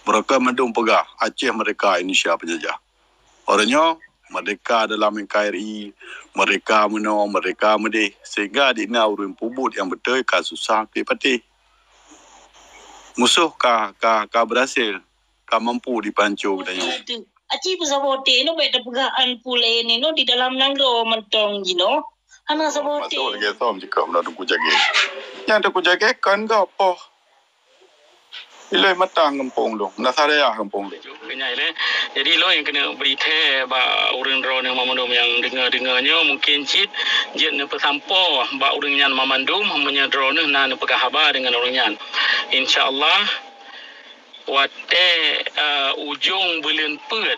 Mereka mendung pegah Aceh merdeka, Indonesia penjajah. Orangnya merdeka dalam NKRI, merdeka menang, merdeka medih. Sehingga dina urun pubut yang betul ka susah ke patih. Musuh ka berhasil, ka mampu dipancung katanya. Aci sabote no beda pegaan pule ni no di dalam nangro mentong gino. Hana sabote. Masuk lagi som jika menadu ku jage. Yang tu ku jage kan ga apa. Ilai matang kampung dong. Nasaraya kampung dong. Jadi lo yang kena berita ba urang ro yang mamandum yang dengar-dengarnya mungkin cit jet ne pesampo ba urang nyan mamandum hamanya dro ne na pegah haba dengan urang nyan. Insyaallah wate ujung bulan Pet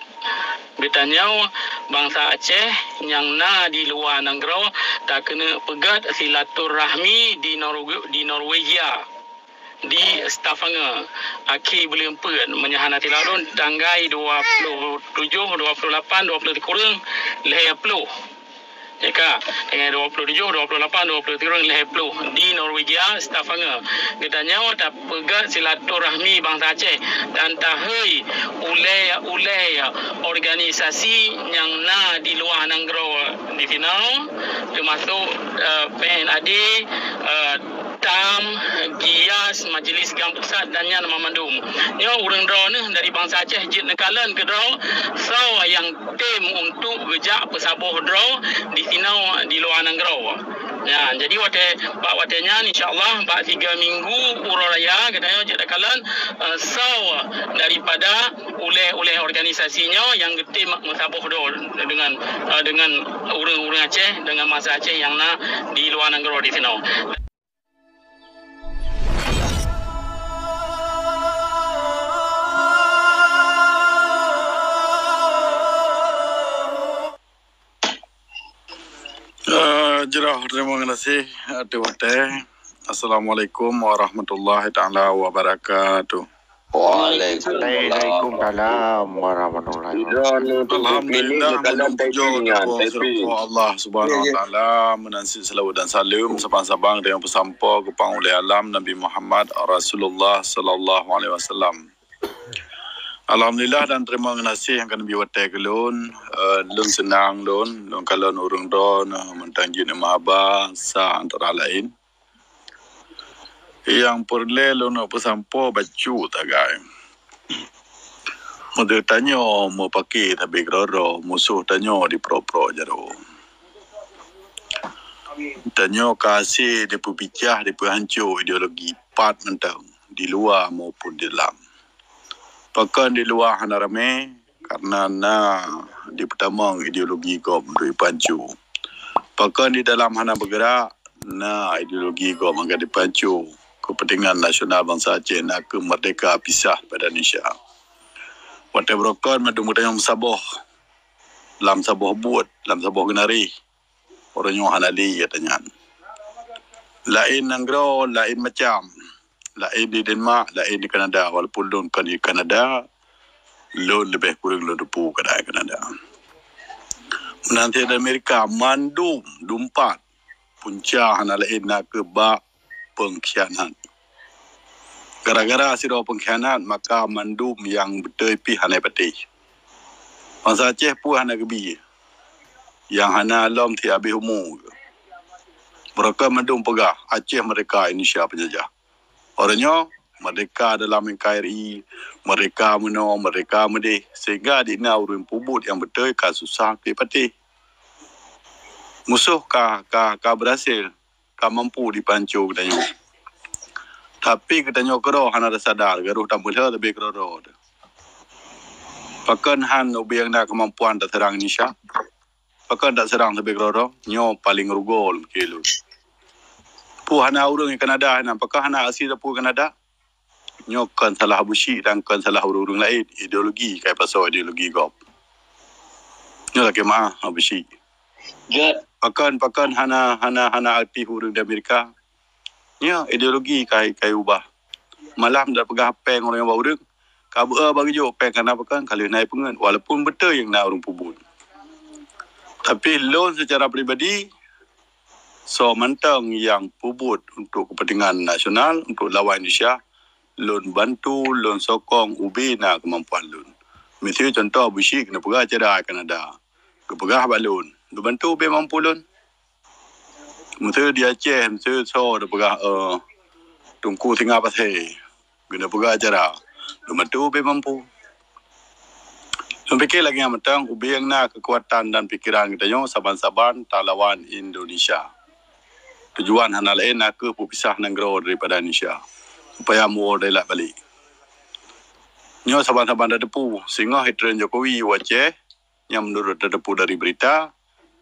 bertanya bangsa Aceh yang na di luar negara tak kena pegat silaturahmi di Norwegia di Stavanger akhir bulan Pet menyahana tilarun tanggal 27 28 20 kurang leh 10 Jika dengan 27, 28, 23 leh 10 di Norwegia, Stavanger. Katanya tak pegat silaturahmi bangsa Aceh dan tahai ulai organisasi yang na di luar negara di final termasuk PNAD, TAM, GIAS, Majlis Gam Pusat dan yang memandum. Ya urang draw ni dari bangsa Aceh jit nekalan ke draw so yang tim untuk gejak pesabuh draw di final di luar negara. Ya, jadi watenya insyaallah bak 3 minggu uro raya katanya jit nekalan so daripada oleh organisasinya yang tim mesabuh draw dengan urang Aceh dengan masa Aceh yang na di luar negara di final. Jerah, terima kasih. Assalamualaikum warahmatullahi taala wabarakatuh. Waalaikumsalam warahmatullahi wabarakatuh. Alhamdulillah, Allah Subhanahu wa taala menansi selawat dan salam sabang-sabang dengan pesampa kepang oleh alam Nabi Muhammad Rasulullah sallallahu alaihi wasallam. Alhamdulillah dan terima kasih yang kena biwate kelon lun senang lun kalon urang don mentangji nama aba sa antara lain yang perle lun pesampo bacu tagai mode tanyo mau pakai tapi groro musuh tanyo di pro jaro tanyo kasih di pupicah di hancur ideologi pat mentang di luar maupun di dalam. Pakan di luar hana rame karena di pertama ideologi gom dari pancu. Pakan di dalam hana bergerak ideologi gom angkat dipancu kepentingan nasional bangsa Aceh nak ke merdeka pisah pada Indonesia. Wate brokan madung-madung saboh. Lam saboh buat, lam saboh genari. Orangnya hana li katanya. Lain nanggro, lain macam. Lain di Denmark, lain di Kanada. Walaupun loan kan di Kanada, loan lebih kurang loan depu kedai Kanada. Menanti di Amerika, mandum, dumpat. Punca hana lain nak ke bak pengkhianat. Gara-gara siro pengkhianat, maka mandum yang betul pi hana patih. Bangsa Aceh pun hana kebi. Yang hana alam ti habis umur. Mereka mandum pegah Aceh merdeka, Indonesia penjajah. Orangnya merdeka dalam NKRI, merdeka menang, merdeka medih. Sehingga dina urun pubut yang betul ka susah ke patih. Musuh ka berhasil, ka mampu dipancung katanya. Tapi katanya kero hana ada sadar, garuh tampil tapi kero. Pakan han ubi yang nak kemampuan tak serang Indonesia. Pakan tak serang tapi kero, nyo paling rugol kilo. Pu hana urang di Kanada, apakah hana asli pu Kanada? Nyokan salah busi dan kan salah urang lain ideologi kai pasal ideologi gop. Nyo lagi mah busi. Pakan hana aktif urang di Amerika. Nyo ideologi kai ubah. Malam dak pegah peng orang yang bawa urang. Kabur bagi jo peng kana pakan kali naik pengen walaupun betul yang nak urang pubut. Tapi loan secara pribadi so mentang yang pubut untuk kepentingan nasional untuk lawan Indonesia lun bantu, lun sokong ubi na kemampuan lun. Misalnya contoh busi kena pegah cerah Kanada. Kepegah balun. Lu bantu ubi mampu lun. Misalnya di Aceh, misalnya so ada pegah tungku tinggal pasai. Kena pegah cerah. Lu bantu ubi mampu. So fikir lagi yang matang ubi yang nak kekuatan dan fikiran kita yo saban-saban lawan Indonesia. Tujuan hana lain nak ke pisah negara daripada Indonesia supaya mu relak balik. Nyo saban-saban dah depu sehingga Hitren Jokowi Aceh yang menurut dah depu dari berita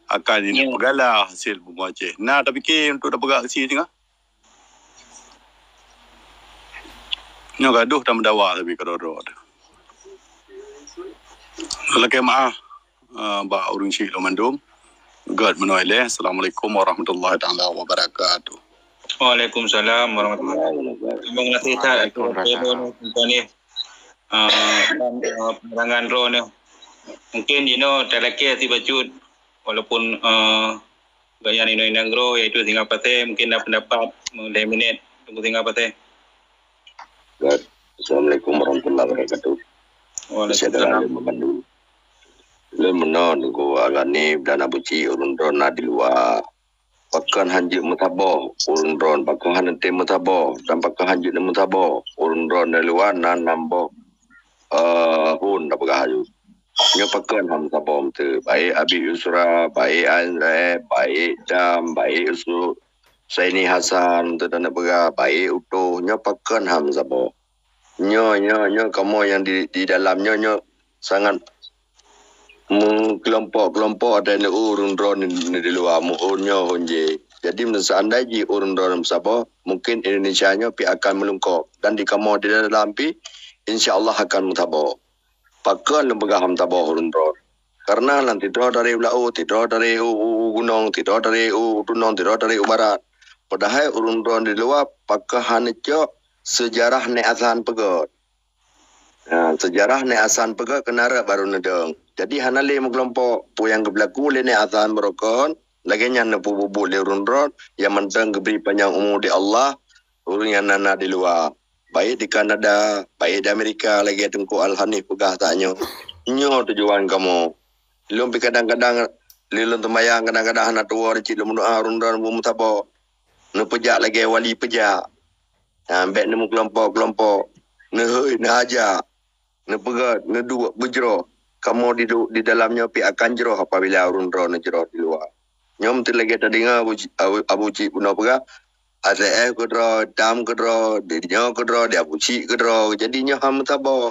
akan ini pegala hasil bumi Aceh. Nah tapi fikir untuk dah pegak si tengah. Nyo gaduh dah mendawa tapi kedorot. Lagi maaf, Mbak Urung Syih Lomandum. God menuai. Assalamualaikum warahmatullahi taala wabarakatuh. Waalaikumsalam warahmatullahi wabarakatuh. Terima kasih tak ni penerangan drone ni. Mungkin terlekeh si bacut walaupun gaya ni negro iaitu tinggal pateh mungkin dah pendapat 10 minit tunggu tinggal pateh. Assalamualaikum warahmatullahi wabarakatuh. Waalaikumsalam. Le menon ko agani dana buci urun drone di luar. Pakan hanjit mutabo urun drone pakan hanente mutabo dan pakan hanjit mutabo urun drone di luar nan nambo hun dah berhayu. Nyo pakan ham mutabo tu baik Abi Yusra, baik Andre, baik Dam, baik Usu Saini Hasan tu dan berah baik utuh nyo pakan ham mutabo. Nyo kamu yang di dalamnya nyo sangat kelompok ada urun drone di luar muhunnya honje. Jadi seandainya urun drone siapa mungkin Indonesia nya pi akan melungkop dan di kamu di dalam pi insyaallah akan mutabah. Pakan lembaga ham tabah urun drone. Karena nanti drone dari ulau, tidak dari gunung, tidak dari tunong, tidak dari barat. Padahal urun drone di luar pakan itu sejarah ne azan pegot. Sejarah ne azan pegot kenara baru nedeng. Jadi hanale kelompok pu yang berlaku le ne azan berokon lagi nya ne pu bubu le rundron yang mentang beri panjang umur di Allah urang yang nana di luar baik di Kanada baik di Amerika lagi tengku Al Hanif pegah taknyo nyo tujuan kamu lum kadang-kadang lilun tembayang kadang-kadang anak tua recik lum doa rundron bu mutabo ne pejak lagi wali pejak ambek ne kelompok ne hoi ne aja ne pegat ne dua bujro kamu di dalamnya pi akan jeroh apabila urun drone jeroh di luar. Nyom tu lagi tadi Abu Cik pun apa ATF ke draw, Dam ke draw, dia ke draw, dia Abu Cik ke draw. Jadinya ham tabah.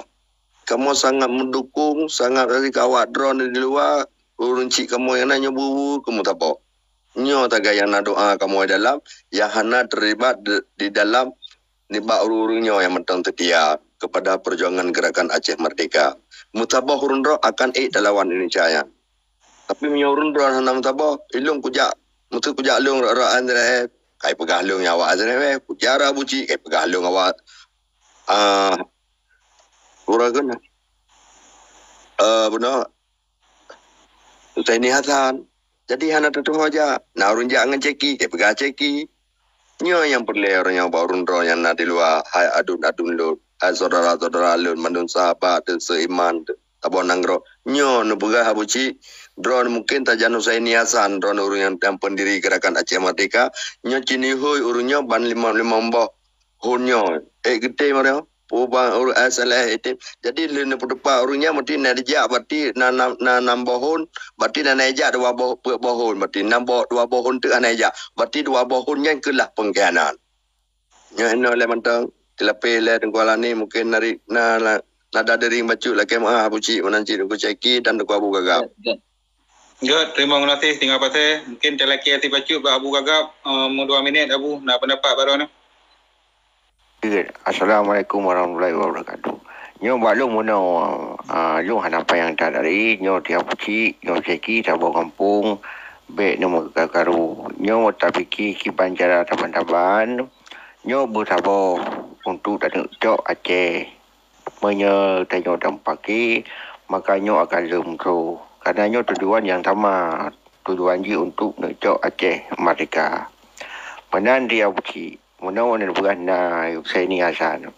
Kamu sangat mendukung, sangat dari kawat drone di luar. Urun Cik kamu yang nanya bubu, kamu tabah. Nyo tak gaya nak doa kamu di dalam, yang hana terlibat di dalam nibak urunnya yang mentang setia kepada perjuangan gerakan Aceh Merdeka. Mutabah urundro akan lawan Indonesia ya. Tapi urundro sana mutabah ilung kujak mutu kujak lung ra andre kai pegah lung awak andre kujara buci kai pegah lung awak uragan benar Saini Hasan. Jadi hana tu aja na urun jangan ceki kai pegah ceki nyo yang perle orang yang urundro yang na di luar hai adun lu saudara-saudara lun mandun sahabat dan seiman tabon nanggro nyo nu pegah habuci drone mungkin tajanu Saini Hasan drone urang yang pendiri gerakan Aceh Merdeka nyo cini hoi urunnya ban 5 mbah honyo gede mare pubang ur asalah itu jadi lun pedepa urunnya mesti na dijak berarti na nambah hon berarti na najak 2 bohon berarti nambah 2 bohon tu najak berarti 2 bohonnya kelah pengkhianat nyo eno le mantang Lepas le tengkuala ni mungkin nari nada dering bacu lah kemah buci menanci tengku ceki dan tengku Abu Gagap. Good, terima kasih tinggal pasal mungkin telaki hati bacu Abu Gagap 2 minit Abu nak pendapat baru ni. Assalamualaikum warahmatullahi wabarakatuh. Nyo balung mono lu apa yang tak dari nyo tiap buci nyo ceki sabo kampung be nemo kakaru nyo tapiki ki banjara taban-taban nyo busabo untuk datang jok Aceh menyo dan pagi makanya akan lumro karena nyo tujuan yang sama tujuan ji untuk jok Aceh Merdeka menan dia buci menawan bukan na Saini Hasan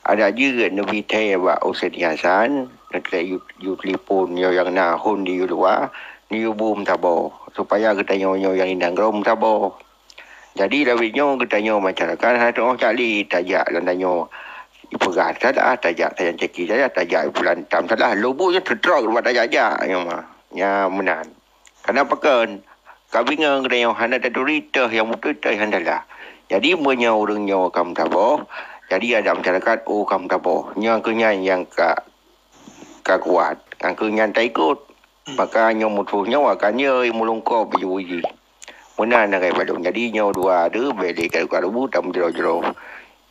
ada juga nabi teh ba usediasan kita you telefon yo yang na hon di luar ni bum tabo supaya kita nyo yang indang grom tabo. Jadi lawinyo kita nyo masyarakat ha tu cari tajak lan tanyo ipegat salah tajak yang ceki saja tajak bulan tam salah lubunya tertrok buat tajak yo mah nya menan. Kenapa kan kabingang kita yang hana dadurita yang betul teh handalah. Jadi punya orangnya kam tabo. Jadi ada masyarakat kam tabo. Nya kenyan yang ka kuat. Kan kenyan tak ikut. Maka nya mutuhnya wakannya mulungko biji-biji. Mana nak kai balung. Jadi nya dua ada beli kai karubu tam jero-jero.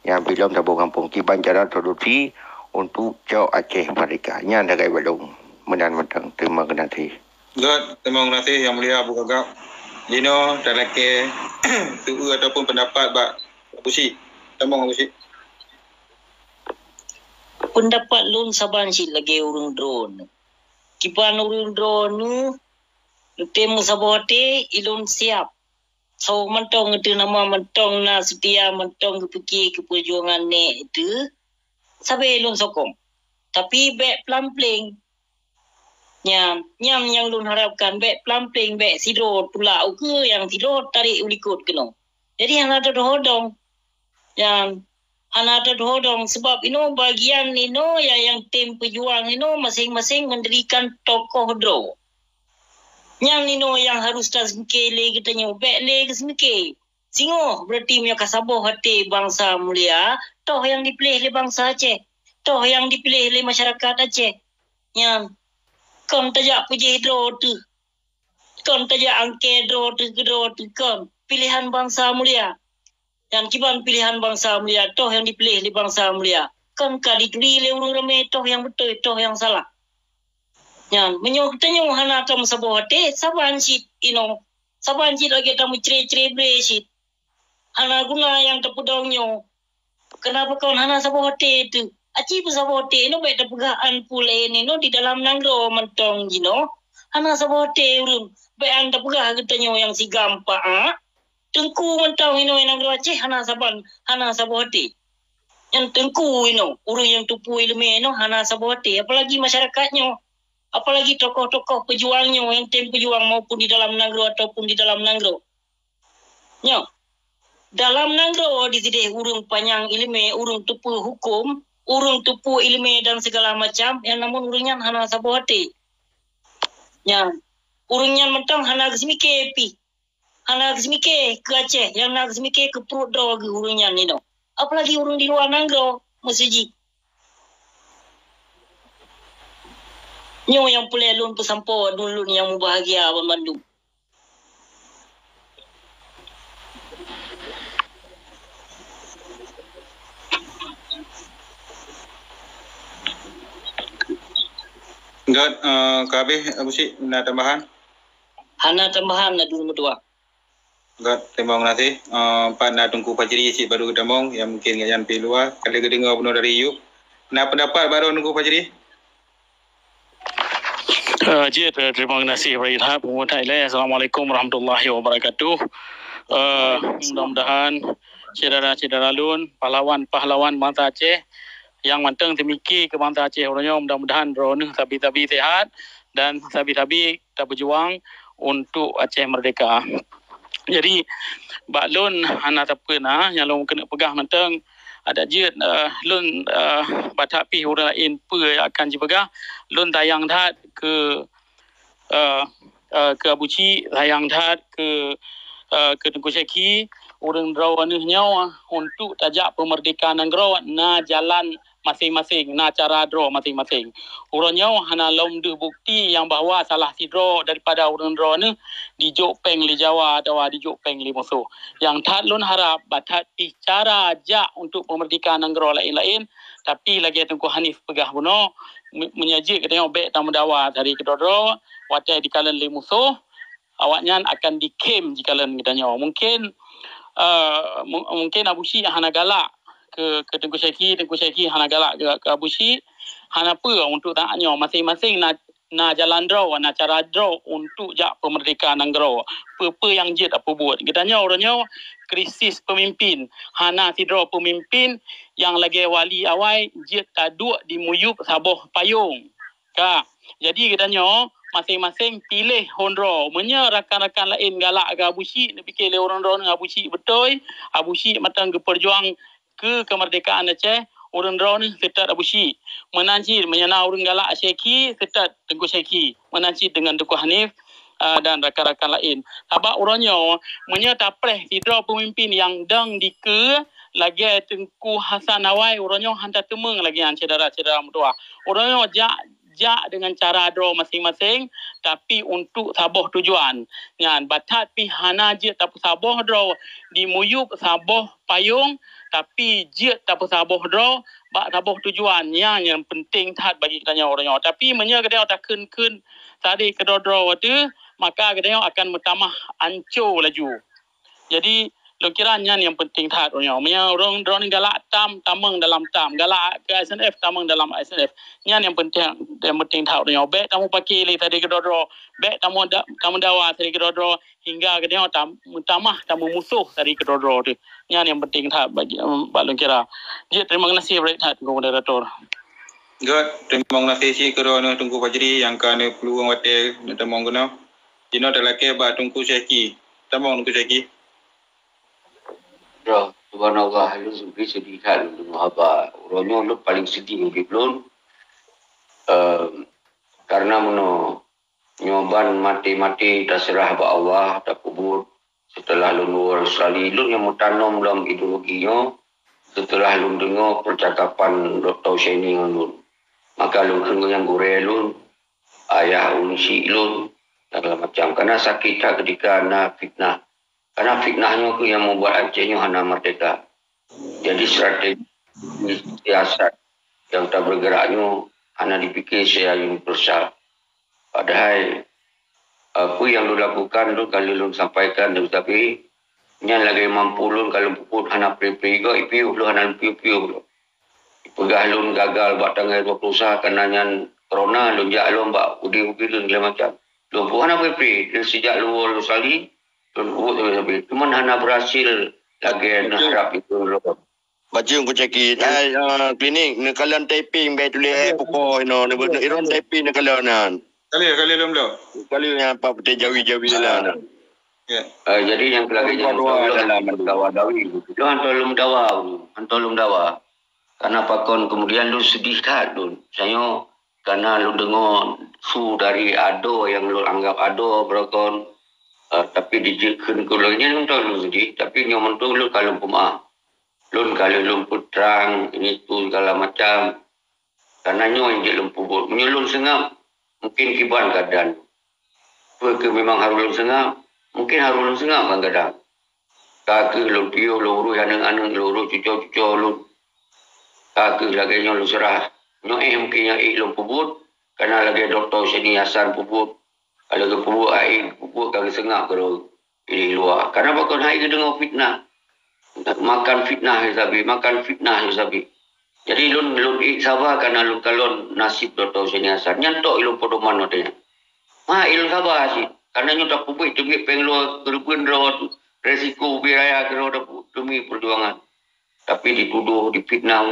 Yang belum tabo kampung Kiban Jalan Produksi untuk Jauh Aceh mereka. Nya nak kai balung. Menan matang. Terima kasih. God, terima kasih Yang Mulia Abu Gagap. Dino terleke tuju ataupun pendapat Pak Busi. Tambang Busi. Pendapat lun saban si lagi urung drone. Kipan urung drone nu temu sabote ilun siap. So mentong itu nama mentong na setia mentong kepiki ke perjuangan ne itu sabe ilun sokong. Tapi back plampling nyam yang lun harapkan back plampling back sidot pula ke yang sidot tarik ulikut keno. Jadi yang ada dohodong yang ada dohodong sebab ino bagian ino yang tim pejuang ino masing-masing mendirikan tokoh draw. Yang ino yang harus tasmikele kita nyo back le kesmike. Singo berarti punya kasabo hati bangsa mulia toh yang dipilih oleh bangsa Aceh. Toh yang dipilih oleh masyarakat Aceh. Yang kon tajak puji draw tu. Kon tajak angke draw tu kon. Pilihan bangsa mulia. Yang kiban pilihan bangsa mulia. Toh yang dipilih oleh bangsa mulia. Kon kali duri oleh urung ramai. Toh yang betul. Toh yang salah. Yang menyok tanya hana kamu sabote. Saban sit ino. Saban sit lagi kamu cere-cere sit. Hana guna yang terpudangnya. Kenapa kau hana sabote tu? Aci pun sabote no baik pegaan pule ni no di dalam nanggro mentong jino. Hana sabote urun baik anda pegah katanya yang si gampa tengku mentong ino yang nanggro Aceh hana sabote. Yang tengku ino urun yang tupu ilmu no hana sabote apalagi masyarakatnya. Apalagi tokoh-tokoh pejuangnya yang tim pejuang maupun di dalam nanggro ataupun di dalam nanggro. Nyo. Dalam nanggro di sini urung panjang ilmu, urung tupu hukum, urung tupu ilmu dan segala macam yang namun urungnya hana sabote. Ya, urungnya mentang hana kesmike pi. Hana kesmike ke Aceh, yang nak kesmike ke perut draw ke urungnya ni no. Apalagi urung di luar nanggro musiji. Nyo yang pulai lun pesampo dulu yang bahagia memandu. God, kabeh Abu Si nak tambahan? Hana tambahan na dulu dua. God, terima kasih. Pak nak tunggu Fajri si baru ketemu yang mungkin yang pi luar. Kalau dengar penuh dari Yub. Nak pendapat baru tunggu Fajri? Terima kasih Pak Pemuda Ilai. Assalamualaikum warahmatullahi wabarakatuh. Mudah-mudahan saudara-saudara lun, pahlawan-pahlawan bangsa Aceh yang manteng temiki ke bangsa Aceh orangnya mudah-mudahan drone tabi-tabi sehat dan tabi-tabi kita berjuang untuk Aceh merdeka. Jadi bak lun anak tapena yang lun kena pegang manteng ada je lun batapi orang lain pe akan dipegah lun tayang dah ke Abu Cik tayang dah ke Tengku Syeki orang draw nyawa untuk tajak pemerdekaan negara na jalan masing-masing, na cara draw masing-masing. Orangnya hana lom de bukti yang bahawa salah si draw daripada orang draw ni dijok peng li Jawa atau dijok peng li musuh. Yang tak lun harap batat cara ajak untuk pemerdekaan negara lain-lain tapi lagi Tengku Hanif pegah buno menyajik katanya baik tamu dawa dari kedua draw watai di kalan li musuh awaknya akan dikem jika len katanya. Mungkin Abu Syik hana galak ke Tengku Syeki hana galak ke Abu Syik hana apa untuk tanya masing-masing nak na jalan draw, na cara draw untuk jak pemerdekaan negara. Apa yang jit apa buat. Katanya orangnya krisis pemimpin. Hana si draw pemimpin yang lagi wali awai jit taduk di muyup saboh payung. Ka. Jadi katanya masing-masing pilih hondro. Menya rakan-rakan lain galak ke Abu Syik, nak fikir le orang-orang dengan Abu Syik betul. Abu Syik matang ke perjuang ke kemerdekaan Aceh. Orang draw ni setat Abu Syik. Menanci menyana orang galak Syekhi setat Tengku Syekhi. Menanci dengan Tengku Hanif dan rakan-rakan lain. Sebab orangnya menyatapreh si draw pemimpin yang dang dike lagi Tengku Hasan Awai orangnya hantar temeng lagi yang cedera-cedera mutua. Orangnya jak dengan cara draw masing-masing tapi untuk saboh tujuan. Ngan batat pi hana je tapi saboh draw di muyup saboh payung tapi je tapi saboh draw bak saboh tujuan yang penting tat bagi kita orangnya. Tapi menya kedai tak kun tadi kedai draw tu maka kedai akan bertambah ancur laju. Jadi lo kiranya yang penting tat orangnya. Menya orang draw ni galak tamang dalam galak ke SNF tamang dalam SNF. Yang penting tat orangnya. Baik tamu pakai le tadi kedai draw, baik tamu dawa tadi kedai draw hingga kedai tamu musuh tadi kedai draw tu. Yang penting tat bagi lo kira. Jadi terima kasih berat tat moderator. Good. Terima kasih si kerana Tungku Fajri yang kan peluang wate temong guna. Jino terlake ba Tungku Syekhi. Temong Tungku Syekhi. Dah, subhanallah, lu sedih kan lu apa? Orangnya lu paling sedih hidup lu. Karena nyoban mati-mati terserah ba Allah tak kubur. Setelah lu luar Australia, lu yang mutanam dalam ideologinya. Setelah lu dengar percakapan Dr. Sheni dengan lu. Maka lu kena yang gore lu, ayah unsi lu, dan macam. Karena sakit ketika nak fitnah. Karena fitnahnya itu yang membuat Acehnya hana merdeka. Jadi strategi siasat yang tak bergeraknya hana dipikir secara universal. Padahal apa yang lu lakukan tu kalau lu sampaikan tapi yang lagi mampu lu kalau puput hana pre-pre ipiu lu hana piu-piu. Pegah lu gagal buat tanggal 20 kerana yang corona lu jak lu mbak udi-udi lu macam. Lu pun hana pre-pre sejak lu sali cuma hana berhasil lagi harap itu loh. Baca aku cakap, klinik ni kalian typing baik tulis pokok no, ni iron typing ni kalian. Kali belum dah. Kali yang apa betul jawi-jawi lah. Ya. Jadi yang kelagi yang dalam dawa dawi. Lu antolum dawa. Karena pakon kemudian lu sedih tak lu. Saya karena lu dengar su dari ado yang lu anggap ado berkon. Tapi dijadikan kulanya lu tahu lu sedih, tapi nyaman tu lu kalau pemah, lu kalau lu putrang ini tu segala macam, karena nyaman je lu pubut, menyulun sengap, mungkin kiban keadaan, ke memang harus lu sengap, mungkin harus lu sengap kan kadang, kaki lu piu lu urus anak-anak lu urus cucu lu, kaki lagi lu serah, mungkin yang lu pubut, karena lagi Dr. Sheni Hasan pubut. Kalau ke pupuk air, pupuk kaki sengap kalau ini luar. Karena bakal hari ke dengar fitnah. Makan fitnah je sabi. Jadi lun sabar karena lun kalon nasib Dr. Sheni Hasan. Nyantok ilun podoman katanya. Ilun sabar sih. Karena nyutak pupuk itu pengeluar kerupun rawat resiko biraya kalau demi perjuangan. Tapi dituduh, dipitnah.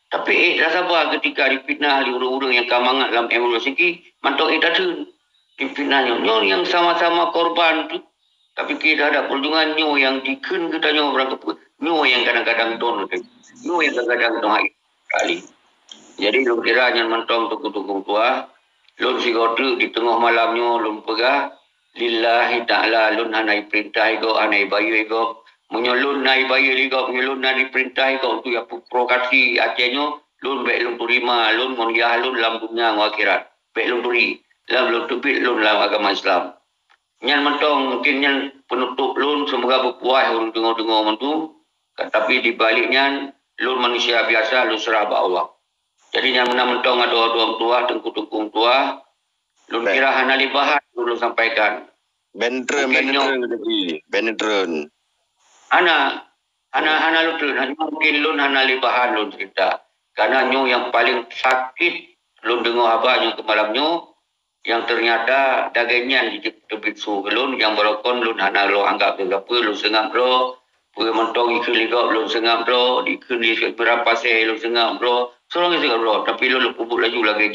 Tapi dah sabar ketika dipitnah di urang-urang yang kamangat dalam emergency, mantok datun. Pimpinannya yang sama-sama korban tu, tapi kita ada perjuangan yang dikun kita orang tu yang kadang-kadang don yang kadang-kadang don kali. Jadi lu kira yang mentong tukung tua, lu sigotu di tengah malamnya lu pegah lillahi ta'ala lu hanai perintah ego hanai bayu ego menyelun nai bayu ego menyelun nai perintah ego tu ya provokasi Acehnya lu baik lu terima lu mulia lu dalam dunia akhirat baik lu turi dalam lutupit lun dalam agama Islam. Yang mentong mungkin yang penutup lun semoga berpuas orang dengar-dengar mentu. Tapi di baliknya lun manusia biasa lun serah ba Allah. Jadi yang mentong ada orang tua tengku-tengkung tua lun kira hana libahan lun sampaikan. Benetron. Hana lutun mungkin lun hana libahan lun cerita. Karena yang paling sakit lun dengar abahnya ke malamnya yang ternyata dagangnya di tebik su lun yang berokon lun hana lo anggap apa lun sengam lo mentong ikut liga lun sengam lo ikut berapa saya lun sengam lo sorang itu lo tapi lun pupuk laju lagi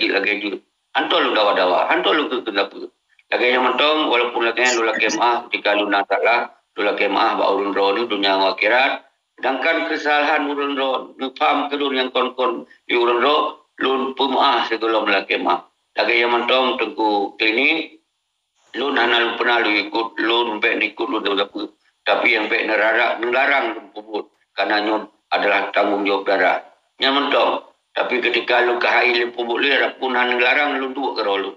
antol lu dawa antol lu kenapa lagi yang mentong walaupun lagi lu kemah ketika lu natalah lu kemah ba urun ro ni dunia akhirat sedangkan kesalahan urun ro nu paham kedun yang kon di urun ro lun pemaah sebelum kemah lagi yang mentong tengku klinik lun hana lu pernah lu ikut lun baik ikut lu dapat tapi yang baik nelarang lu puput karena nyun adalah tanggung jawab darah yang mentong tapi ketika lu kahai lu puput lu pun hana larang lu dua ke lu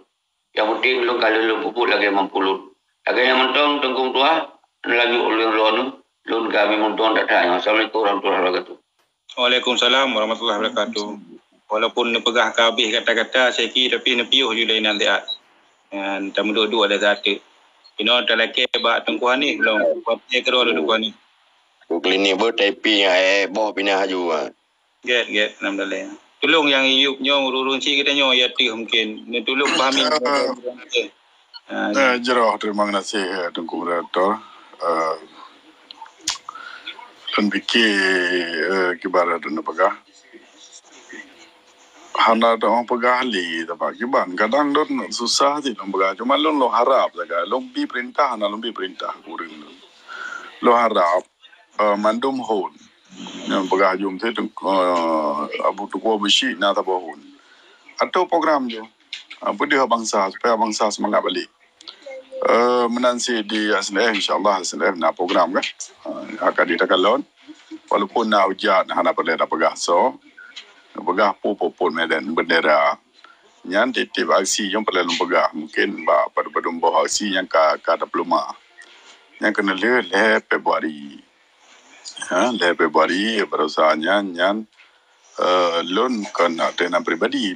yang penting lu kalau lu puput lagi mampu lu lagi yang mentong tengkung tua lagi ulun lu lun kami mentong tak tanya. Assalamualaikum warahmatullahi wabarakatuh. Waalaikumsalam warahmatullahi wabarakatuh. Walaupun pegah kabih kata-kata seki tapi nepiuh juga nanti dan tamu dua ada satu. Tak lagi bak tengkuhan ni belum kuatnya kerja tengkuhan ni. Klinik ber tapi boh pindah haju. Get alhamdulillah. Tolong yang iupnya urun si kita nyo ya tu mungkin. Ni tolong pahami. Jerah terima kasih Tengku Moderator. Dan fikir kibarat dan pegah. Hana orang pegah li tapi kiban kadang don susah sih orang pegah. Cuma lo harap saja. Lo bi perintah, hana lo bi perintah kuring lo harap mandum hon. Yang pegah jom tu abu tu kuah besi na tak bohon. Atau program tu. Apa dia bangsa supaya bangsa semangat balik. Menansi di SNF insyaAllah SNF na program kan akan ditakalon walaupun na hujan hana bendera pegah so pegah pun medan bendera nyan titip aksi yang perlu pegah mungkin pada bawah aksi yang kada peluma yang kena le Februari berusahanya nyan loan kena tenan pribadi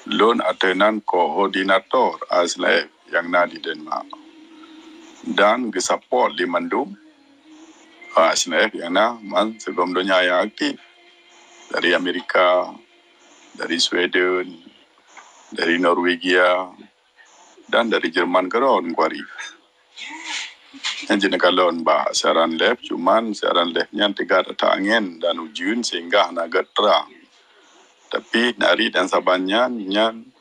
loan atenan koordinator SNF yang na di Denmark dan support di Mandum SNF yang na sebelum dunia yang aktif dari Amerika, dari Sweden, dari Norwegia dan dari Jerman keron kuari. Yang jenis kalon bah siaran live cuman siaran live-nya 3 data angin dan ujun sehingga agak terang. Tapi nari dan sabannya nyan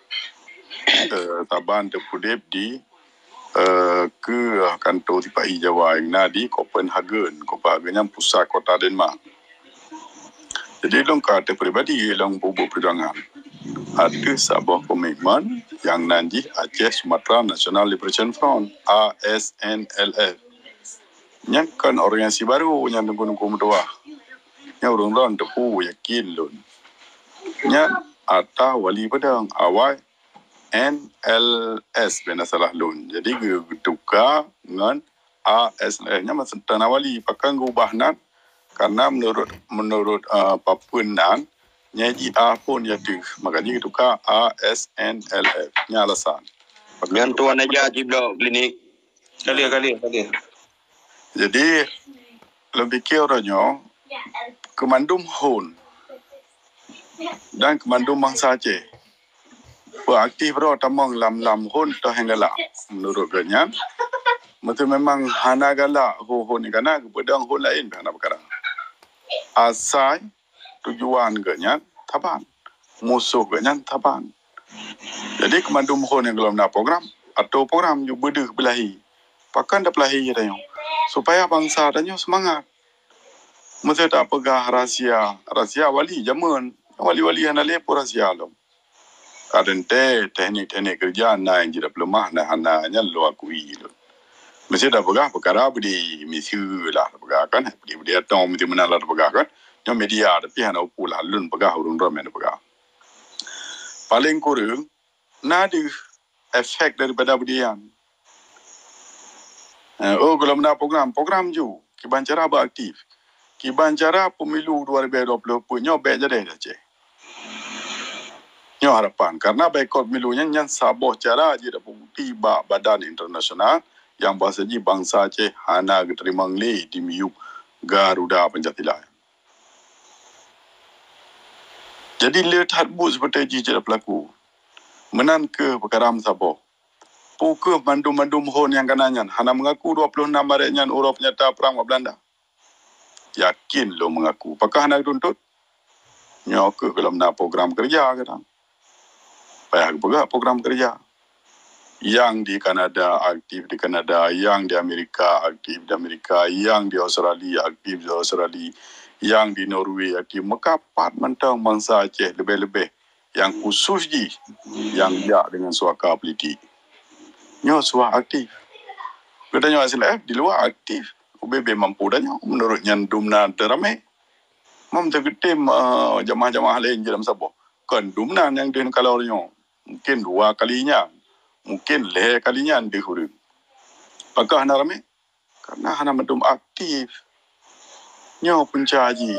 Taban terpudip di ke kantor Tipai Jawa yang di Copenhagen yang pusat kota Denmark. Jadi long kata pribadi long bubu perjuangan ada sebuah komitmen yang nanti Aceh Sumatera National Liberation Front ASNLF yang kan organisasi baru yang nunggu mudah yang orang-orang tepu yakin lon yang atau wali pedang awal NLS bena salah lun. Jadi tukar dengan ASNF-nya masih tanah wali pakai ngubahnan karena menurut papunan nyaji A pun ya tu makanya tukar ASNLF-nya alasan. Yang tuan aja di blok klinik. Kali. Jadi lebih kira orangnya Kemandum Hon dan Kemandum Bangsa Aceh beraktif bro tamang lam hon to hengala menurut ganya betul memang hana gala hon ni kana pedang hon lain hana perkara asal tujuan ganya taban musuh ganya taban jadi Kemandum Hon yang belum nak program atau program juga berdeh belahi pakan dah belahi je tanya supaya bangsa tanya semangat mesti tak pegah rahsia wali zaman wali hana lepo rahsia lo kadente teknik kerja na yang tidak lemah na hananya lo akui lo mesti dah pegah perkara beri misi lah pegah kan beri atau mesti menalar pegah kan yang media tapi hana pula lun pegah urun ramai pegah paling kurang nadi efek daripada berian kalau nak program ju kiban cara beraktif kiban cara pemilu 2020 punya baik jadi dah Nyo harapan karena boikot milunya yang saboh cara je dah bukti badan internasional yang bahasa ji bangsa Aceh hana terima ngli di miuk Garuda Pancasila. Jadi lihat bu seperti je pelaku. Menan ke perkara Sabah. Pukul mandum-mandum hon yang kananyan. Hana mengaku 26 Maret nyan urap nyata perang Belanda. Yakin lo mengaku. Apakah nak tuntut? Nyok ke dalam program kerja kadang. Payah juga program kerja. Yang di Kanada aktif di Kanada, yang di Amerika aktif di Amerika, yang di Australia aktif di Australia, yang di Norway aktif. Maka part mentang bangsa Aceh lebih-lebih. Yang khusus yang dia dengan suaka politik. Nyo suah aktif. Katanya SLF di luar aktif. UBB mampu dah nyo. Menurutnya Dumna teramai. Mam tergetim jamaah-jamaah lain dalam Sabah. Kan Dumna yang dia kalau nyo. Mungkin 2 kalinya. Mungkin leh kalinya di huruf. Apakah hana ramai? Karena hana mendum aktif. Nyo pencaji.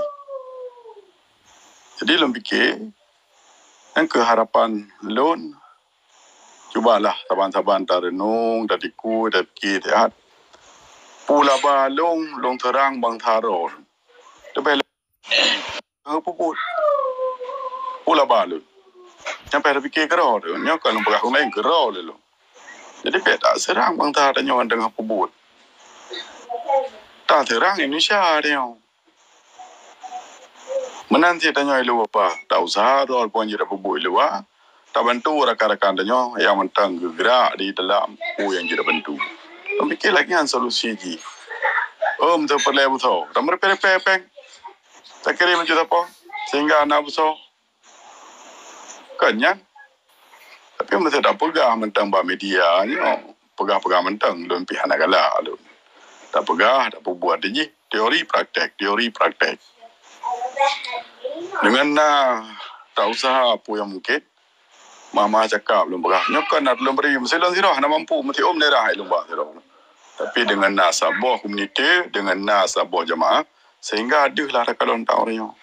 Jadi lem fikir. Yang keharapan loan. Cubalah saban-saban tarenung, dadiku, dadki, tehat. Pula balong, long terang bang taron. Tapi puput. Pula balong. Sampai fikir kerau tu. Nyo kalau berkahung lain kerau le lo. Jadi tak serang bang taron nyo dengan puput. Tak terang Indonesia dia. Menanti tanya ilu apa? Tak usah tu pun jira puput ilu ah. Tak bantu rakan-rakan tanya yang mentang gerak di dalam yang jira bantu. Fikir lagi an solusi ji. Tu perlu betul. Tak merepek-pek. Tak kira macam apa. Sehingga anak besar. Kanyan. Tapi mesti tak pegah mentang bah media ni. Pegah-pegah mentang dalam pihak nak galak. Tak pegah, tak buat je. Teori praktek. Dengan tak usaha apa yang mungkin. Mama cakap belum pegah. Nyokan nak belum beri. Mesti dalam sirah. Nak mampu. Mesti daerah belum bah sirah. Tapi dengan nasabah komuniti, dengan nasabah jemaah, sehingga adalah rakalon tahu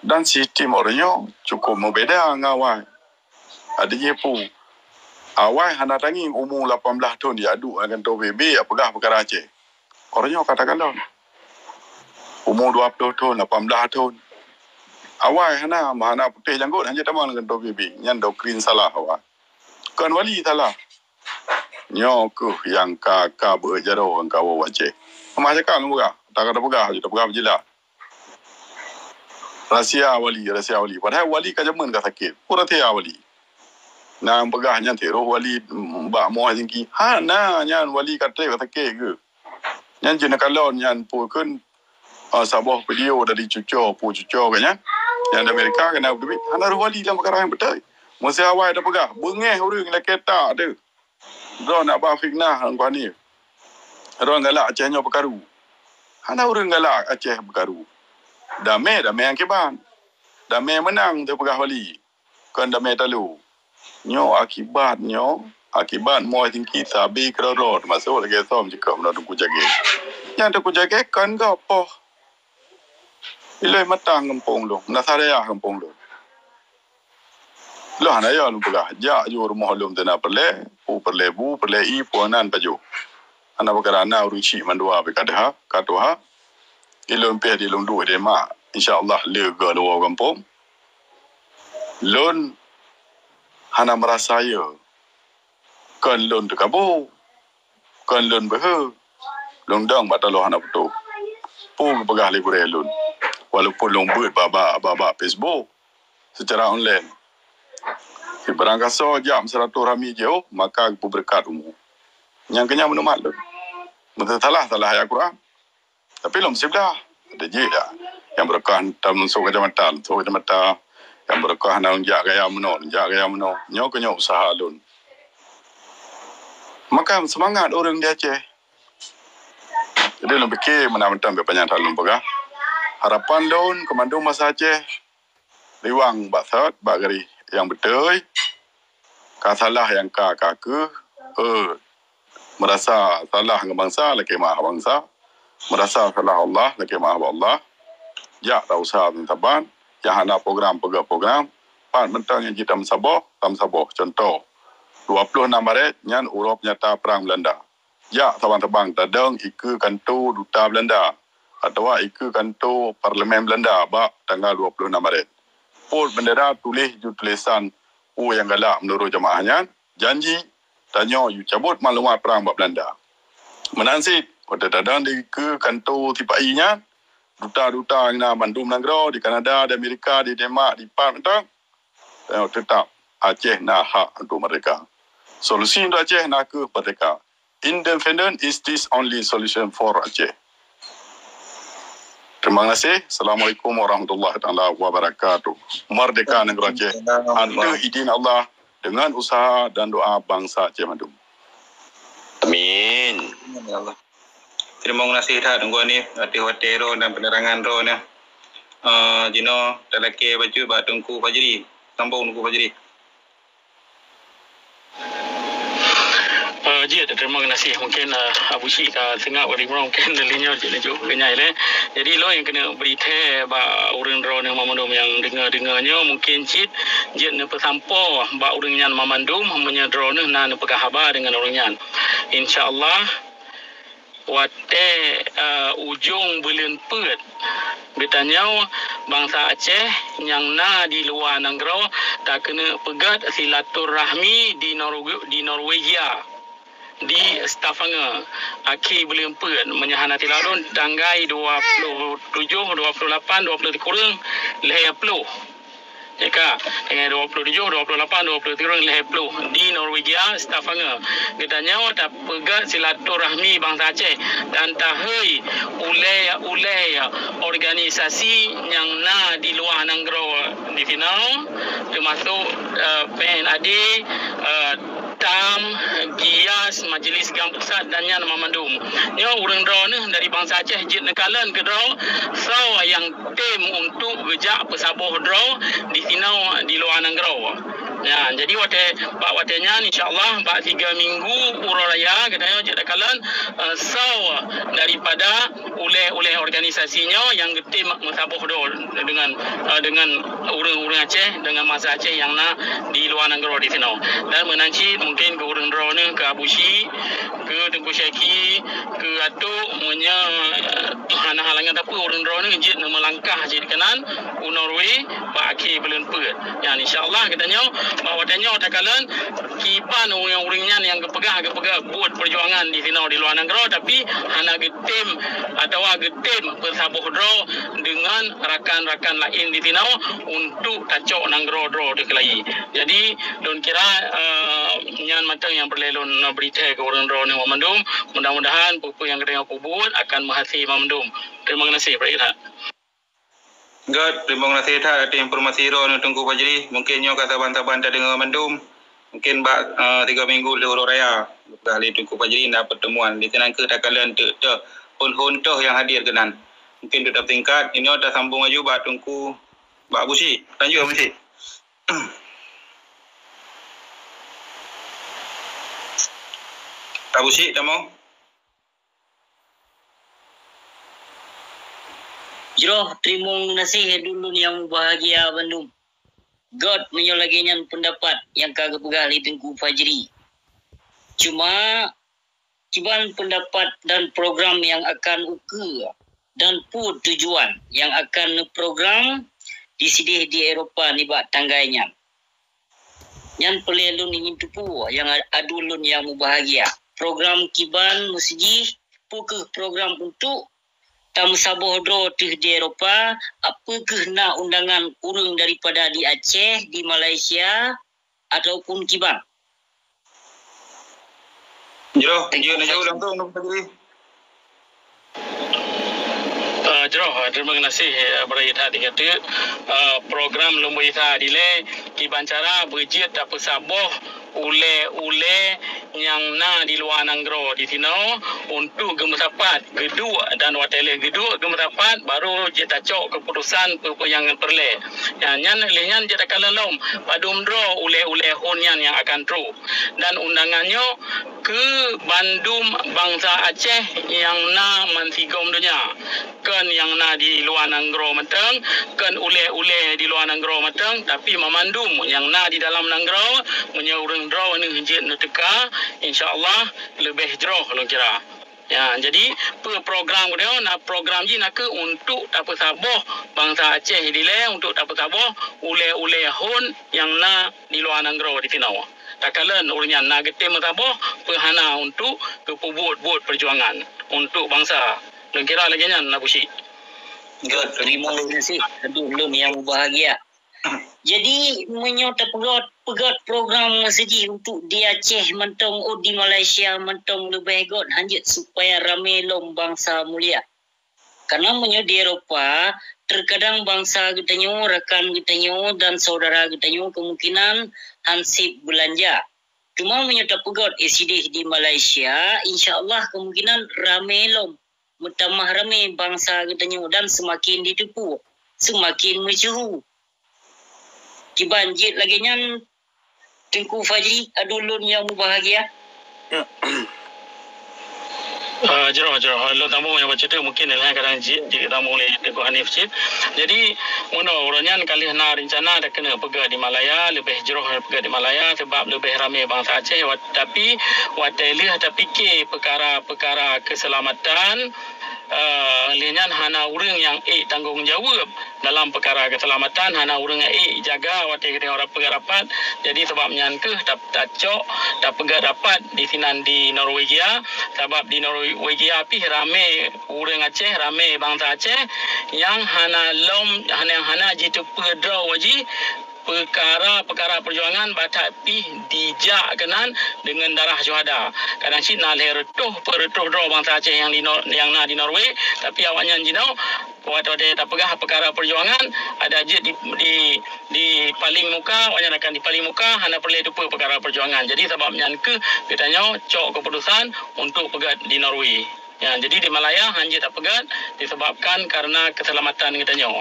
dan sistem orangnya cukup berbeza dengan awal. Ada je pun. Awal hana tangi umur 18 tahun dia aduk dengan TPB apakah perkara Aceh. Orangnya katakan umur 20 tahun, 18 tahun. Awal hana putih janggut hanya tamal dengan TPB. Yang doktrin salah awal. Kan wali salah. Nyo yang kakak berjaro yang kau Aceh. Mama cakap lu buka. Tak ada pegah, tak pegah berjelas. Rahsia wali. Padahal wali kajaman ka sakit. Pura tia wali. Nang pegah nyan teroh wali mbak moh tinggi. Nyan wali kate ka sakit ke. Nyan jenak kalon nyan pukun Sabah video dari cucur ke nyan. Yang di Amerika kena duit. Hana wali dalam perkara yang betul. Masa awal dah pegah. Bengeh orang lah kereta ada. Dia nak bawa fitnah orang ni. Orang galak Aceh nyo perkaru. Hana orang galak Aceh perkaru. Damai yang keban. Damai menang tu pegah wali. Kan damai talu. Akibat mau tinggi sabi kerorot. Masuk lagi som jika nak tuku jaga. Yang tuku jaga kan ke apa? Ilai matang kampung lu. Nasaraya kampung lu. Lah na ya lu pegah. Jak ju rumah lu tena perle. Perle i puanan baju. Ana perkara na uruci mandua bekadha katoha. Ilun pe di lung dua de mak. InsyaAllah lega luar kampung. Lun hana merasa ya. Kan lun terkabur. Kan lun behe. Lung dang batalo hana betul. Pun pegah le gure lun. Walaupun lung buat baba Facebook secara online. Barang kasar jam 100 rami jauh, maka berkat umur. Yang kenyang menumat lun. Mesti salah ayat Quran. Tapi lom sebelah. Ada je dah. Yang berkah dalam masuk kecamatan. Yang berkah nak jaga gaya menon. Nyo usaha lun. Maka semangat orang di Aceh. Jadi lom fikir menang-menang berpanjang lum pegah. Harapan lun komando masa Aceh. Liwang baksat, bagari yang betul. Kasalah yang kakak merasa salah dengan bangsa, lagi maaf bangsa. Merasa salah Allah, lagi maaf Allah. Ya, tak usah taban. Yang ada program. Pan mentang yang kita Sabah. Contoh. 26 Maret, yang Urap nyata perang Belanda. Ya, tabang-tabang tadang iku kantor duta Belanda. Atau iku kantor parlimen Belanda. Tanggal 26 Maret. port bendera tulis tulisan yang galak menurut jamaahnya, janji tanya you cabut maklumat perang buat Belanda. Menansit pada dadang di ke kantor TPI-nya, duta-duta yang Bandung Negara di Kanada, di Amerika, di Denmark, di Parmentang, tetap Aceh nak hak untuk mereka. Solusi untuk Aceh nak ke merdeka. Independent is this only solution for Aceh. Terima kasih. Assalamualaikum warahmatullahi wabarakatuh. Merdeka negara Aceh. Anda izin Allah dengan usaha dan doa bangsa Aceh Bandung. Amin. Ya Allah. Terima kasih dah tunggu ni hati-hati ro dan penerangan ro ni. Jino telake baju ba Tungku Fajri. Sambung Tungku Fajri. Terima kasih. Mungkin Abu Syik tengah beri orang mungkin dalinya jauh kenyai le. Jadi lo yang kena berita ba urang ro yang mamandum yang dengar-dengarnya mungkin cit jet ne pesampo ba urang nyan mamandum menyadro ne na ne pegah khabar dengan orang nyan. Insya-Allah wate ujung bulan Pet bertanya bangsa Aceh yang na di luar negara tak kena pegat silaturahmi di Norwegia di Stavanger akhir bulan Pet menyahanati lalu tanggal 27, 28, 20 kurang leher 10 jika dengan 27, 28, 20 leher 10 di Norwegia Stavanger katanya tak pegat silaturahmi bangsa Aceh dan tahai ulai organisasi yang na di luar negara di final termasuk PNAD TAM, GIAS, Majlis Gam Pusat dan Yan Mamandum. Ya, urang draw ni dari bangsa Aceh jit nekalan ke draw. So, yang tim untuk gejak pesabur draw di sinau di luar negara. Ya, jadi watenya insya-Allah 3 minggu uraya katanya jit nekalan so daripada oleh organisasinya yang tim pesabur draw dengan urang Aceh dengan masa Aceh yang na di luar negara di sinau. Dan menanci mungkin ke urang draw ni ke Abu Syik, ke Tengku Syaki, ke Atuk punya halangan apa urang draw ni jit melangkah jadi kanan Norway ba akhir bulan Pet. Ya insya-Allah katanya bahawa tanya takalan kipan yang urangnya yang kepegah buat perjuangan di sini di luar negara tapi hana tim atau tim bersabuh draw dengan rakan-rakan lain di sini untuk tacok negara draw di kelai. Jadi don kira nyan matang yang berlelon berita ke orang draw ni Mamandum, mudah-mudahan pupu yang kena buat akan menghasil Mamandum. Terima kasih Pak. God, terima kasih dah atas informasi ro ni Tungku Fajri. Mungkin nyo kata bantaban tak dengar Mamandum. Mungkin 3 minggu lepas raya kali Tungku Fajri nak pertemuan di sana ke takalan te pun hontoh yang hadir kenan. Mungkin tetap tingkat ini dah sambung maju ba Tungku ba Abu Syik. Lanjut Abu Syik. Abu Syik, tamo. Jroh, terima kasih dulu yang bahagia Bandung. God menyolaginya pendapat yang kagak pegal di Tengku Fajri. Cuma pendapat dan program yang akan ukur dan pun tujuan yang akan program disidih di Eropah ni bak tanggainya. Yang pelelun ingin tupu yang adulun yang bahagia. Program kiban musji pukul program untuk tamu saboh dro di Eropah apakah nak undangan urang daripada di Aceh, di Malaysia ataupun kiban. Jero, jauh langsung Tungku Fajri. Terima kasih Berait hati kata program lumba ita dile kiban cara berjit tak pesaboh ule yang na di luar negara di sini untuk gemesapat gedua dan watele gedua gemesapat baru jeta cok keputusan yang perle yang lihan jeta kalalom padum dro ule honyan yang akan tru dan undangannya ke Bandung bangsa Aceh yang na mantigom dunia kan yang na di luar negara matang kan ule di luar negara matang tapi Mamandum yang na di dalam negara punya urang draw ni hijit na teka insyaallah lebih jroh lo kira Ya, jadi program dia nak program ji nak ke untuk tak Sabah bangsa Aceh dile untuk tak Sabah ule hon yang na di luar negara di Tinau. Takalan urnya na getem Sabah perhana untuk ke buat perjuangan untuk bangsa. Dan kira lagi nya na busi. Terima kasih Adulun yang bahagia. Jadi menyota pegat program seji untuk di Aceh mentong di Malaysia mentong lebih god hanjit supaya ramai lom bangsa mulia. Karena di Eropah terkadang bangsa getanyo, rekan getanyo dan saudara getanyo kemungkinan hansip belanja. Cuma menyota pegat sidih di Malaysia, insya-Allah kemungkinan ramai lom. Mutamah ramai bangsa getanyo dan semakin ditipu, semakin mencuhu. Kibanjit lagi nyan Tengku Fajri Adulun yang bahagia. Jero lo tamu yang baca tu mungkin lah kadang di tamu ni Tengku Hanif Cid. Jadi mana orangnya kali na rencana dah kena pergi di Malaya, lebih jero pergi di Malaya sebab lebih ramai bangsa Aceh tapi wateli ada fikir perkara keselamatan lian hana urang yang tanggungjawab dalam perkara keselamatan hana urang jaga wate kita orang pergi rapat jadi sebabnya ke tak pergi rapat di sinan di Norwegia sebab di Norwegia pi ramai urang Aceh ramai bangsa Aceh yang hana jitu perdraw waji perkara perjuangan batak pi dijak kenan dengan darah syuhada. Kadang si nak leretuh draw bangsa Aceh yang na di Norway tapi awaknya jinau waktu ada tak pegah perkara perjuangan ada je di paling muka awaknya akan di paling muka hana perlu lupa perkara perjuangan. Jadi sebabnya ke katanya cok keputusan untuk pegat di Norway. Ya, jadi di Malaya hanya tak pegat disebabkan karena keselamatan katanya.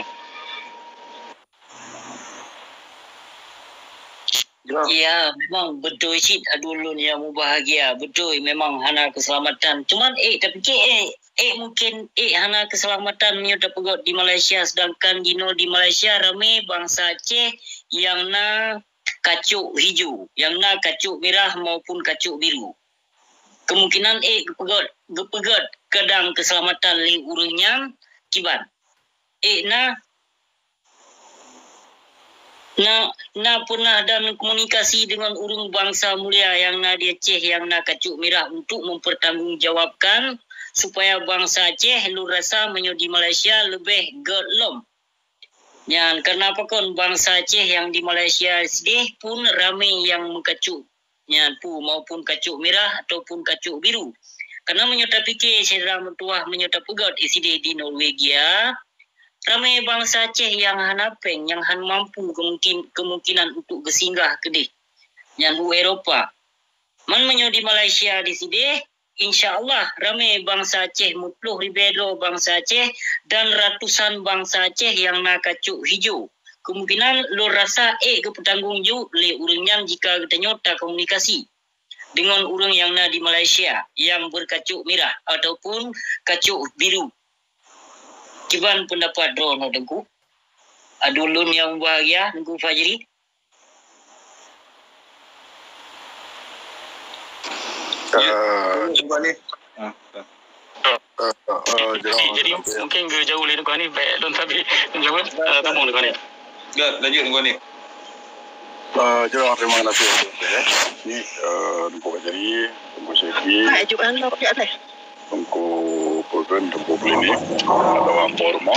Ya, memang betul sih Adulun yang bahagia. Betul, memang hana keselamatan. Cuman tapi mungkin hana keselamatan menyudah pegot di Malaysia sedangkan di Malaysia ramai bangsa Aceh yang na kacuk hijau, yang na kacuk merah maupun kacuk biru. Kemungkinan gepegot kadang keselamatan li urangnya kiban. Na pernah dan komunikasi dengan urang bangsa mulia yang na di Aceh yang na kacuk merah untuk mempertanggungjawabkan supaya bangsa Aceh lu rasa di Malaysia lebih gelom. Yang kenapa kon bangsa Aceh yang di Malaysia sedih pun ramai yang mengkacuk maupun kacuk merah ataupun kacuk biru. Karena menyota fikir sedara mentuah menyota pegat sedih di Norwegia. Ramai bangsa Aceh yang hanapeng, yang mampu kemungkinan untuk bersinggah ke di yang di Eropah. Di Malaysia di sini, insya-Allah ramai bangsa Aceh, 30 ribu bangsa Aceh dan ratusan bangsa Aceh yang nak kacuk hijau. Kemungkinan lo rasa ke petanggung jawab le urang jika kita nyota komunikasi dengan urang yang na di Malaysia yang berkacuk merah ataupun kacuk biru. Kiban pendapat drone Tengku Adulun yang bahagia Tengku Fajri. Cuba ni. Jadi mungkin jauh lebih ni baik don tapi jawab tamu ni. Ya, lanjut ni. Terima kasih. Ni Tengku Fajri, Tengku Syekhi. Ajukan lo ke atas. Tengku ini dalam forum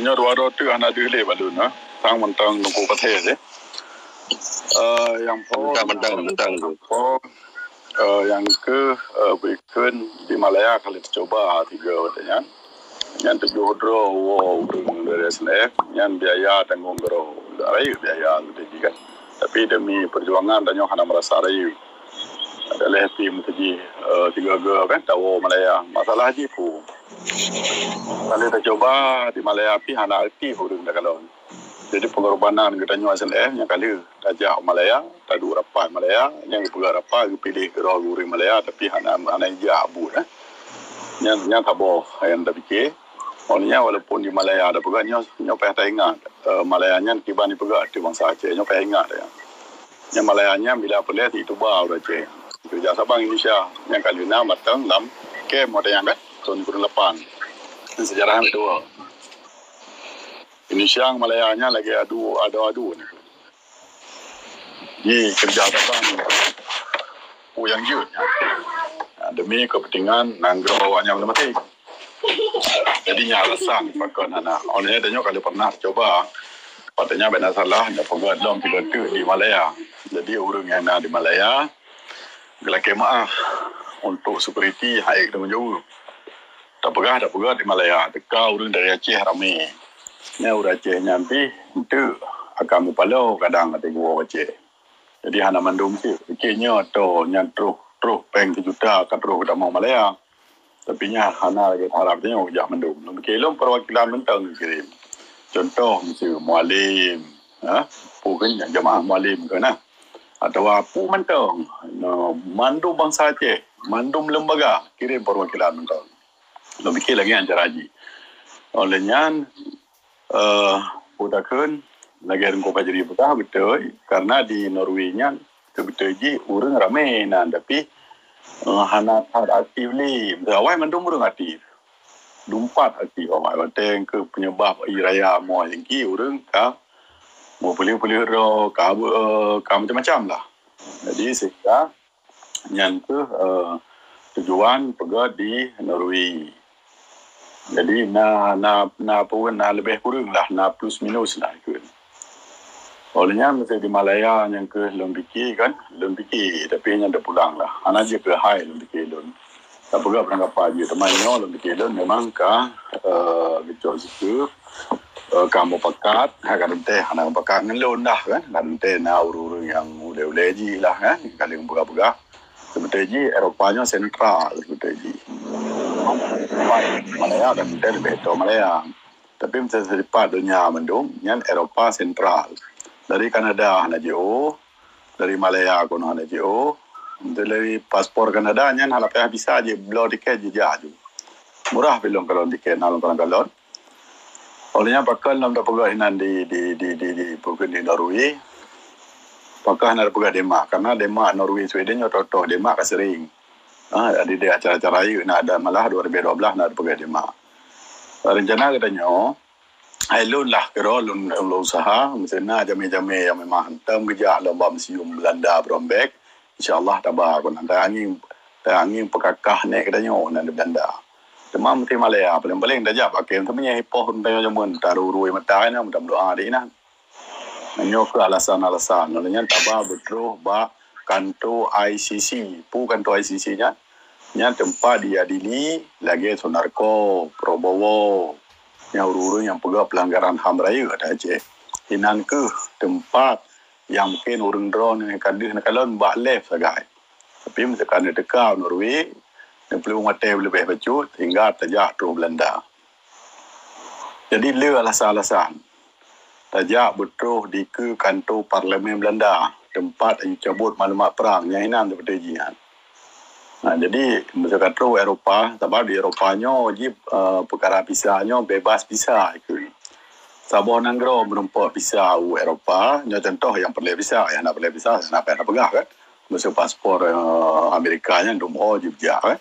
nya dua tu ana dile balun sang mentang tengku pathe yang mentang yang ke berikut di Malaya kali coba 3 katanya yang 7 draw dari SNF yang biaya tanggung rayu biaya gitu kan tapi demi perjuangan dan yang hana merasa rayu adalah happy mutaji 3 kan tahu Malaya masalah haji pu kalau kita coba di Malaya pi hana aktif urang dah kalau jadi pengorbanan kita nyu SNF yang kali raja Malaya tadu rapat Malaya yang rapat pilih ke urang Malaya tapi hana ija abu yang tabo yang dah fikir Orangnya walaupun di Malaya ada pegang nyopai tak ingat Malayanya tiba ni pegang di bangsa Aceh nyopai ingat ya. Yang Malayanya bila boleh itu baru Aceh. Kerja Sabang Indonesia yang kali na matang lam Kelake mau ada yang kan tahun 2008 sejarah kedua Indonesia Malayanya lagi adu ni kerja apa yang jut demi kepentingan nanggro bawahnya belum mati. Jadinya alasan pakon anak. Oleh adanya kalau pernah coba katanya benar salah ada pegawai dalam 3 di Malaya. Jadi orang yang ada di Malaya gelak maaf untuk security haik dengan jauh. Tak pegah di Malaya. Dekat orang dari Aceh ramai. Ni orang Aceh nyampi itu akan mupalau kadang ada gua Aceh. Jadi hana mandum sih. Fikirnya tu yang terus peng juta kat terus dah mau Malaya. Tapi nya hana lagi harapnya ujak mendung. Kelom perwakilan mentang kirim. Contoh misalnya mualim, bukan jemaah mualim ke nah. Atau apa mentang, mandum bangsa Aceh, mandum lembaga kirim perwakilan mentang. Lebih lagi ancar haji. Olehnya, budakan lagi rengko pajari betah betul. Karena di Norway-nya betul je orang ramai tapi hana aktif ni. Awal mandum orang aktif. Dumpat aktif awal. Batang ke penyebab raya mau lagi orang ka mau boleh ro ka macam-macam lah. Jadi sehingga yang ke tujuan pergi di Norway. Jadi na lebih kurang lah, na plus minus lah ikut. Olehnya mesti di Malaya yang ke lembiki kan, tapi yang dah pulang lah. Anak je ke hai lembiki lon. Tak pergi berangkat pagi temannya lembiki lon memang ka gejol situ. Kamu pakat, akan teh anak pakat ngelon dah kan, kan teh na urung yang ule ji lah kan, kali buka. Sebetulnya Eropanya sentral sebetulnya. Malaya dan teh lebih tahu Malaya. Tapi mesti seripat dunia mendung, yang Eropa sentral. Dari Kanada hana jauh, dari Malaya pun hana jauh, dari paspor Kanada nya halapnya bisa je blow tiket je jaju. Murah belum kalau tiket nalong kalon. Olehnya bakal nam dah pegawai hinan di bukan di Norway. Pakah nak pegawai Denmark karena Denmark Norway Sweden nya toto Denmark sering. Ada di acara-acara itu nak ada malah 2012 nak ada pegawai Denmark. Rencana katanya Ailun lah kerolun usaha misalnya jame-jame yang memang hantam kerja lomba museum Belanda Brombek insyaallah tabah pun ada angin pekakah naik katanya nak Belanda cuma mesti Malaya paling-paling dah jap pakai sebenarnya hipoh tentang jamun taruh ruai mata ni mudah doa dia nah nanyo ke alasan-alasan namanya tabah betul ba kantor ICC kantor ICC nya tempat diadili lagi Sonarko Probowo yang urus yang pegawai pelanggaran HAM raya kat Aceh. Hinan ke tempat yang mungkin orang drone yang kadir nak kalon bak left sagai. Tapi misalkan dia dekat Norway, dia perlu mati lebih bacut hingga tajak terus Belanda. Jadi le alasan-alasan. Tajak betul di ke kantor Parlimen Belanda, tempat yang cabut maklumat perang yang hinan seperti jian. Jadi misalkan terus Eropah, sebab di Eropahnya wajib perkara pisahnya bebas pisah. Sabah nanggro menumpuk pisah Eropah, contoh yang perlu pisah, yang nak perlu pisah, nak pegah kan. Masa paspor Amerikanya dum wajib je kan.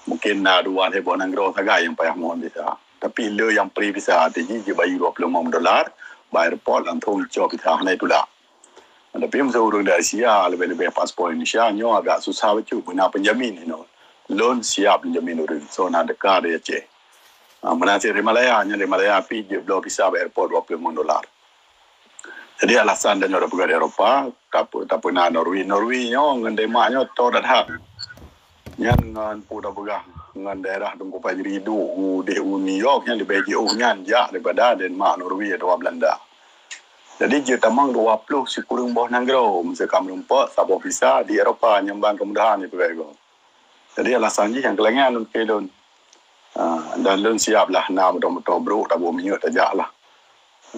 Mungkin nak dua heboh nanggro saga yang payah mohon pisah. Tapi le yang perlu pisah tinggi je bayi $25, bayar airport langsung cop pisah na itulah. Tapi masa orang dari Asia lebih-lebih paspor Indonesia nyo agak susah betul guna penjamin loan siap penjamin orang so nak dekat dia Aceh. Menasir di Malaya nya di Malaya pi je belum bisa bayar airport $25. Jadi alasan dan ada pegawai Eropah tak pernah Norway nyo ngan Denmark nyo to dah hak. Nyan ngan puda pegah ngan daerah tunggu pajri du di New York yang lebih jauh nyan jak daripada Denmark Norway atau Belanda. Jadi dia tamang 20 sekurang bawah nanggro. Misalkan menumpuk, sabah visa di Eropah nyembang kemudahan itu kaya. Jadi alasan je yang kelengan untuk kelon. Dan lun siap lah, nak betul-betul bro, tak boleh minyak tajak lah.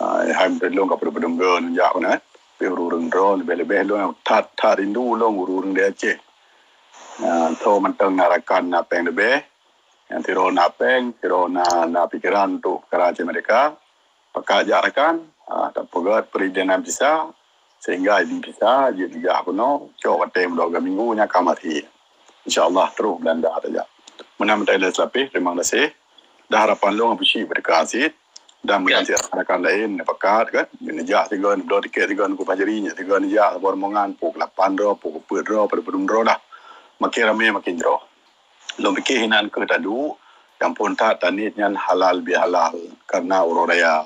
Hai belum kapal berdengga najak pun Tapi urung drone lebih-lebih lun tat rindu lun urung dia Aceh. So mentang narakan napeng lebih. Yang tiro napeng, tiro na pikiran untuk Karachi mereka. Pakai jarakan. Tak pegat perizinan bisa sehingga ini bisa jadi kuno cok tem 2 minggu nya kamati insyaallah terus Belanda saja menam Thailand selapih. Terima kasih. Dah harapan lu ngapusi berkasih. Dan menanti akan lain pakat kan. Menejak 3 2 tiket 3 ku pajerinya 3 nejak bormongan puk 8 ro puk 10 ro pada pedung ro dah. Makin ramai makin jero. Lu fikir hinan ke tadu yang pun tak tanit yang halal bihalal karena ururaya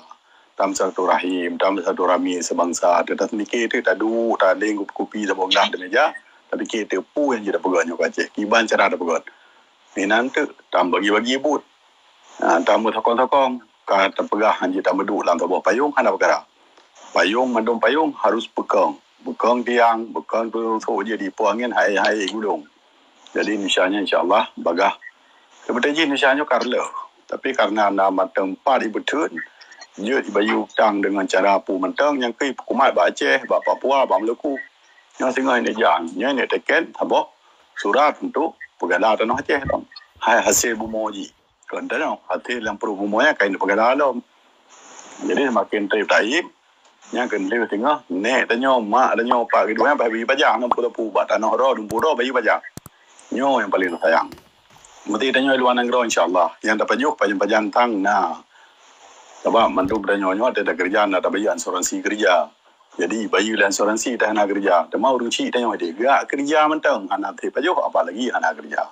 tam satu rahim tam satu rami sebangsa tetap mikir tu tadu tak ada kopi dah bonglah de meja tapi kita pu yang jadi pegang nyok aceh kiban cara dah pegang minan tu tam bagi-bagi but tam tokong-tokong kata pegah hanya tam duduk dalam sebuah payung hana perkara payung mandum payung harus pegang tiang pegang tu so jadi puangin hai gulung jadi insyaallah bagah kebetulan misalnya karla tapi karena nama tempat ibu tun dia dibayu tang dengan cara pu mentang yang ke kumat ba Aceh ba Papua ba Maluku yang singai ni jangnya ni teken apa surat untuk pegala tanah Aceh dong hai hasil bumoji kan dah hasil yang perlu bumonya kain pegala dong jadi semakin taib yang kan lewat tengah nek tanyo mak tanyo pak kedua bayi bajang nam pu ba tanah ro dumpu ro bayi bajang nyo yang paling sayang mesti tanyo luar negara insyaallah yang dapat juk pajan tang nah sebab mandu beranyo ada kerjaan ada bayar asuransi kerja. Jadi bayar asuransi dah nak kerja. Demau urung cik tanya dia, gak kerja mentang anak te pajuh apa lagi anak kerja.